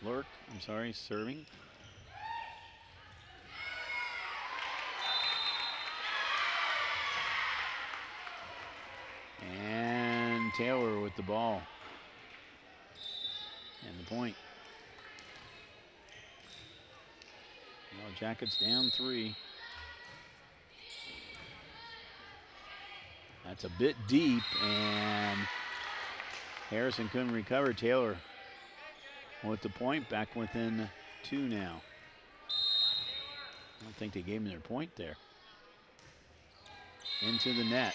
Lurk, serving. And Taylor with the ball. And the point. Yellow Jackets down 3. That's a bit deep, and Harrison couldn't recover. Taylor with the point, back within 2 now. I don't think they gave him their point there. Into the net.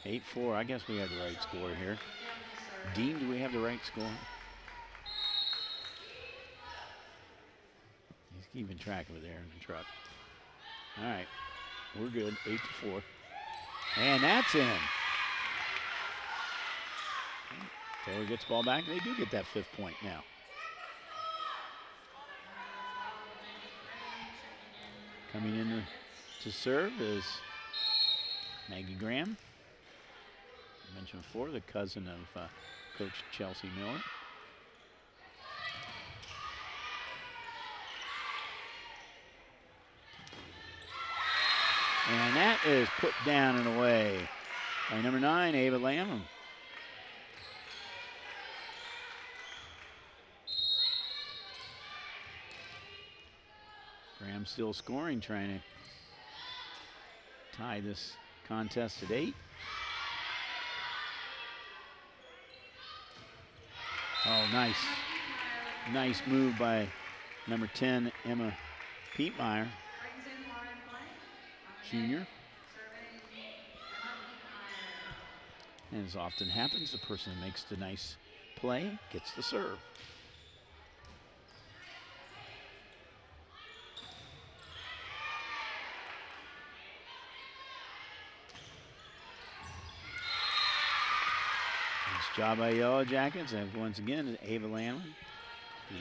8-4. I guess we had the right score here. Dean, do we have the right score? He's keeping track over there in the truck. All right, we're good. 8-4. And that's in. Taylor gets the ball back. They do get that 5th point now. Coming in to serve is Maggie Graham. I mentioned before, the cousin of Coach Chelsea Miller. And that is put down and away by number 9, Ava Lamb. Graham still scoring, trying to tie this contest at 8. Oh, nice. Nice move by number 10, Emma Pietmeyer, junior. And as often happens, the person who makes the nice play gets the serve. Nice job by Yellow Jackets. And once again, Ava Lamb, the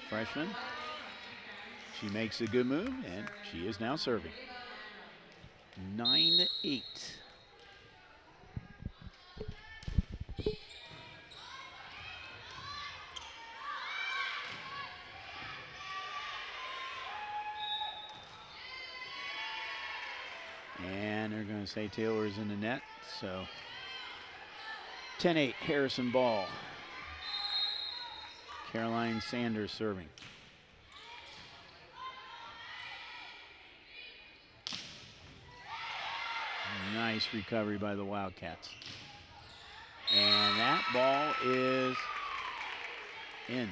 freshman. She makes a good move, and she is now serving. 9-8. And they're going to say Taylor's in the net, so 10-8, Harrison ball. Caroline Sanders serving. Nice recovery by the Wildcats. And that ball is in.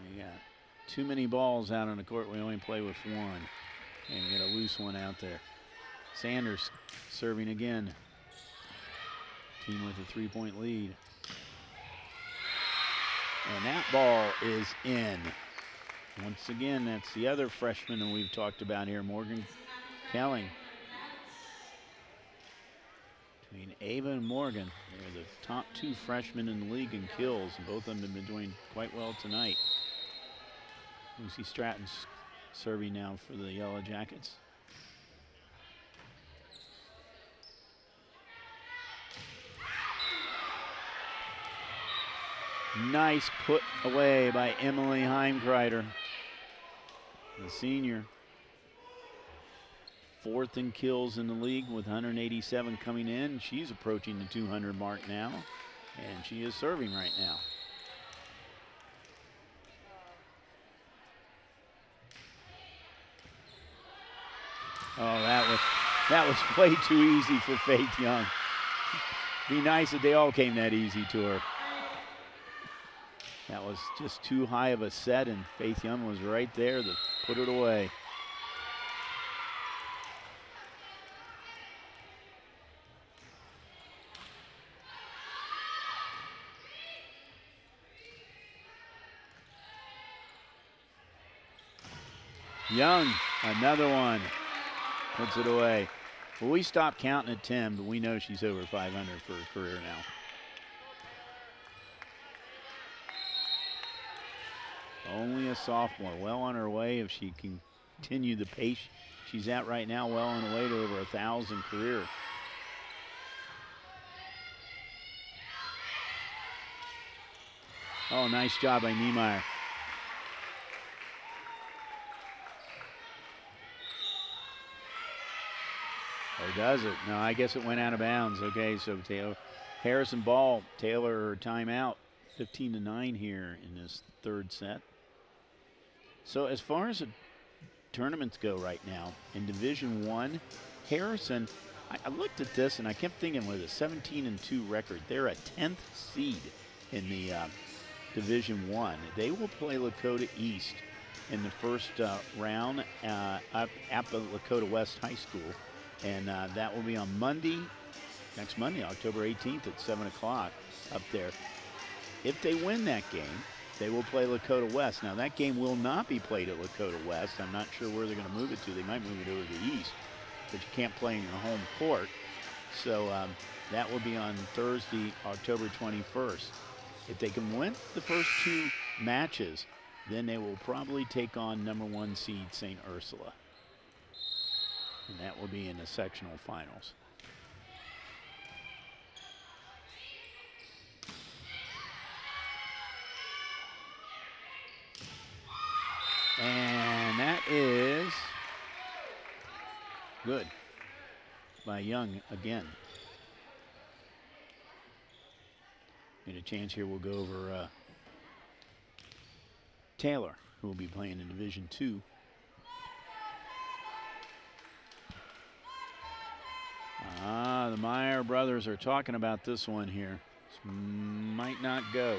We got too many balls out on the court. We only play with 1. And we get a loose one out there. Sanders serving again. Team with a 3-point lead. And that ball is in. Once again, that's the other freshman that we've talked about here, Morgan Kelly. Between Ava and Morgan, they're the top 2 freshmen in the league in kills, and both of them have been doing quite well tonight. Lucy Stratton's serving now for the Yellow Jackets. Nice put away by Emily Heimkreider, the senior. 4th in kills in the league with 187 coming in. She's approaching the 200 mark now, and she is serving right now. Oh, that was way too easy for Faith Young. Be nice if they all came that easy to her. That was just too high of a set, and Faith Young was right there to put it away. Young, another one, puts it away. Well, we stopped counting at 10, but we know she's over 500 for her career now. Only a sophomore, well on her way if she can continue the pace she's at right now, well on the way to over 1,000 career. Oh, nice job by Niemeyer. Or does it? No, I guess it went out of bounds. Okay, so Harrison ball, Taylor timeout. 15-9 here in this 3rd set. So as far as the tournaments go right now, in Division I, Harrison, I looked at this and I kept thinking with a 17-2 record, they're a 10th seed in the Division I. They will play Lakota East in the first round up at Lakota West High School. And that will be on next Monday, October 18th at 7 o'clock up there. If they win that game, they will play Lakota West. Now, that game will not be played at Lakota West. I'm not sure where they're going to move it to. They might move it over to the east, but you can't play in your home court. So that will be on Thursday, October 21st. If they can win the first 2 matches, then they will probably take on number 1 seed St. Ursula. And that will be in the sectional finals. And that is good by Young again. Get a chance here. We'll go over Taylor, who will be playing in Division II. The Meyer brothers are talking about this one here. This might not go.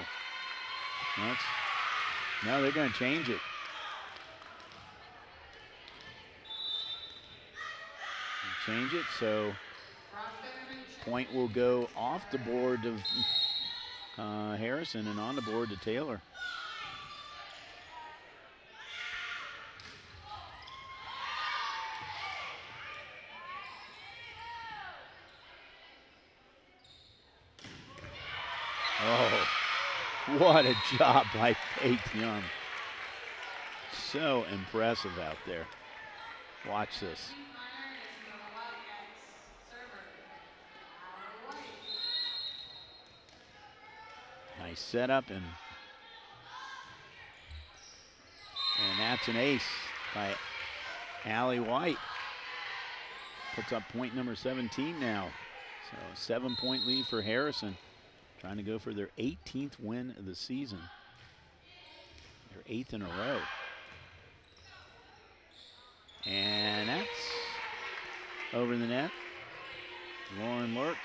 No, they're going to change it. Change it, so point will go off the board of Harrison and on the board to Taylor. Oh, what a job by Faith Young. So impressive out there. Watch this. Nice setup, and that's an ace by Allie White. Puts up point number 17 now. So 7-point lead for Harrison. Trying to go for their 18th win of the season. Their 8th in a row. And that's over the net. Lauren Lurk.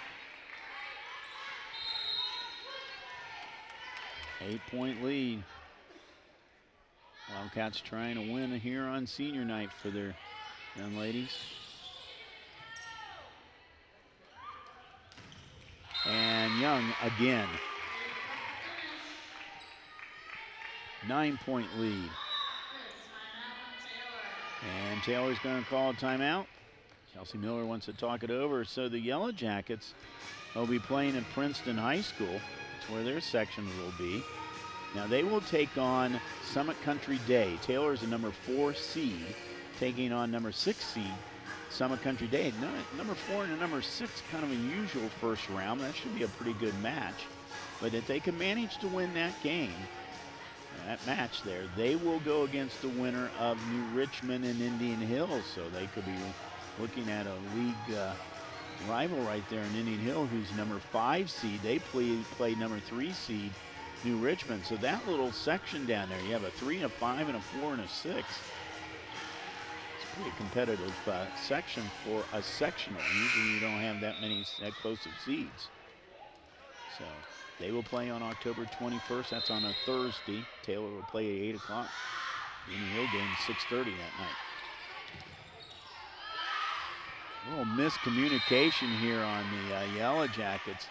8-point lead. Wildcats trying to win here on senior night for their young ladies. And Young again. 9-point lead. And Taylor's going to call a timeout. Chelsea Miller wants to talk it over. So the Yellow Jackets will be playing at Princeton High School. That's where their sections will be. Now they will take on Summit Country Day. Taylor's a number 4 seed, taking on number 6 seed Summit Country Day. Number 4 and a number 6, kind of unusual first round. That should be a pretty good match. But if they can manage to win that game, that match there, they will go against the winner of New Richmond and Indian Hills. So they could be looking at a league rival right there in Indian Hill, who's number 5 seed. They play number 3 seed New Richmond. So that little section down there, you have a 3 and a 5 and a 4 and a 6. It's a pretty competitive section for a sectional. Usually you don't have that many that close of seeds. So they will play on October 21st. That's on a Thursday. Taylor will play at 8 o'clock. Indian Hill game 6:30 that night. A little miscommunication here on the Yellow Jackets,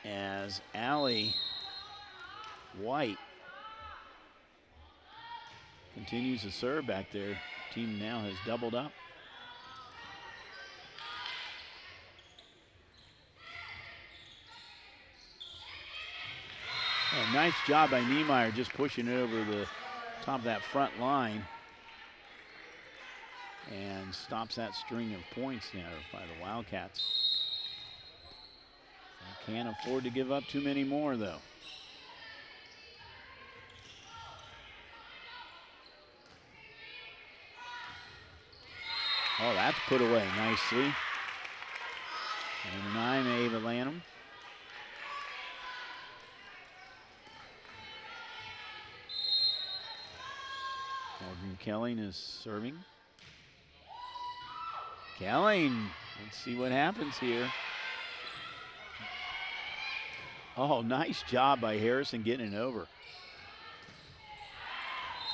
as Allie White continues to serve back there. Team now has doubled up. A nice job by Niemeyer, just pushing it over the top of that front line, and stops that string of points now by the Wildcats. They can't afford to give up too many more, though. Oh, that's put away nicely. And 9, Ava Lanham. Morgan Kelling is serving. Kelling, let's see what happens here. Oh, nice job by Harrison getting it over.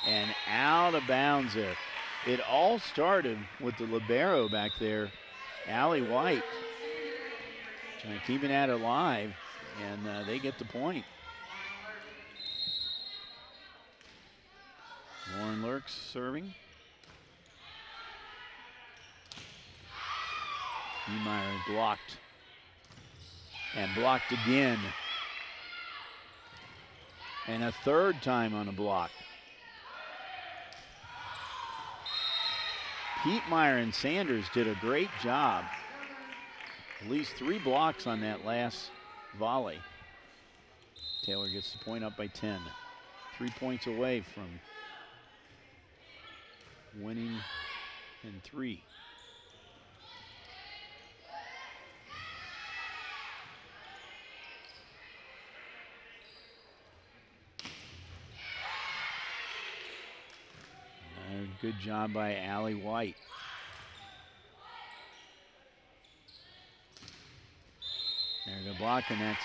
And out of bounds there. It all started with the libero back there, Allie White, trying to keep it alive, and they get the point. Lauren Lurks serving. Niemeyer blocked. And blocked again. And a third time on a block. Pietmeyer and Sanders did a great job. At least 3 blocks on that last volley. Taylor gets the point up by 10. 3 points away from winning in 3. Good job by Allie White. There's a block, and that's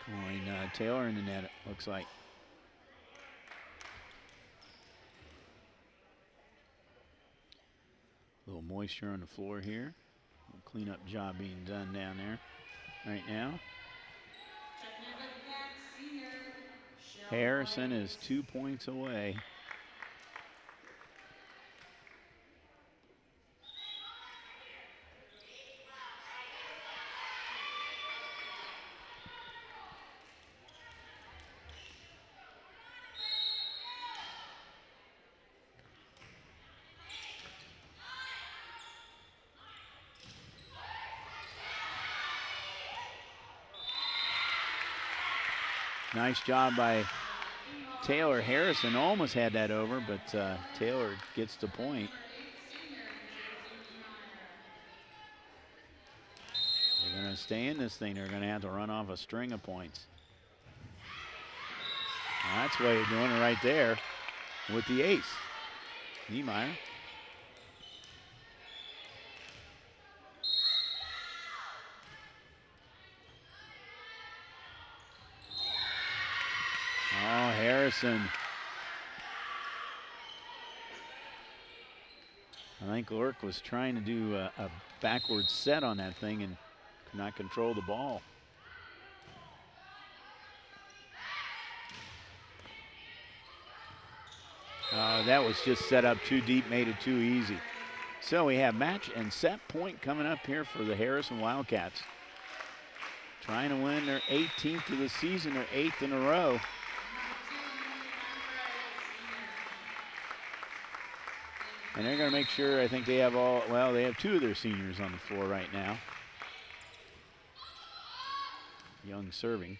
going Taylor in the net, it looks like. A little moisture on the floor here. Cleanup job being done down there right now. Harrison is 2 points away. Nice job by Taylor. Harrison almost had that over, but Taylor gets the point. They're going to stay in this thing. They're going to have to run off a string of points. Well, that's why you're doing it right there with the ace. Niemeyer. Oh, Harrison. I think Lurk was trying to do a backward set on that thing and could not control the ball. That was just set up too deep, made it too easy. So we have match and set point coming up here for the Harrison Wildcats. Trying to win their 18th of the season, their 8th in a row. And they're going to make sure, I think they have they have 2 of their seniors on the floor right now. Young serving.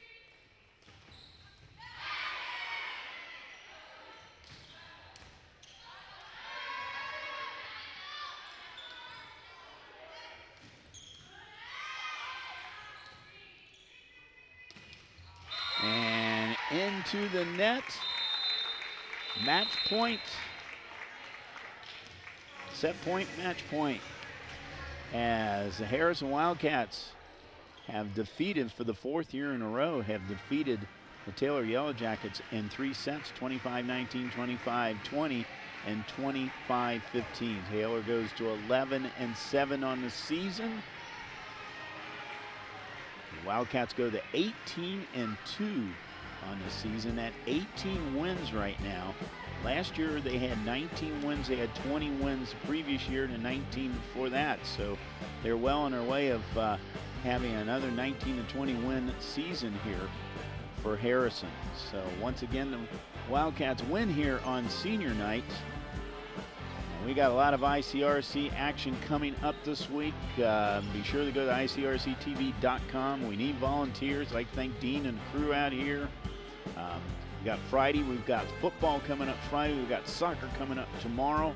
And into the net. Match point. Set point, match point. As the Harrison Wildcats have defeated, for the 4th year in a row, have defeated the Taylor Yellow Jackets in 3 sets, 25-19, 25-20, and 25-15. Taylor goes to 11-7 on the season. The Wildcats go to 18-2 on the season at 18 wins right now. Last year they had 19 wins. They had 20 wins the previous year and 19 before that. So they're well on their way of having another 19-20 win season here for Harrison. So once again, the Wildcats win here on senior night. And we got a lot of ICRC action coming up this week. Be sure to go to ICRC-TV.com. We need volunteers. I'd like to thank Dean and the crew out here. We got Friday, we've got football coming up Friday, we've got soccer coming up tomorrow.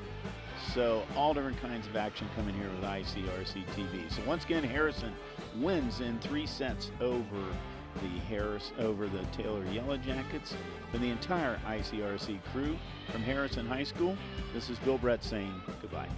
So all different kinds of action coming here with ICRC-TV. So once again, Harrison wins in 3 sets over the Taylor Yellow Jackets. For the entire ICRC crew from Harrison High School, this is Bill Brett saying goodbye.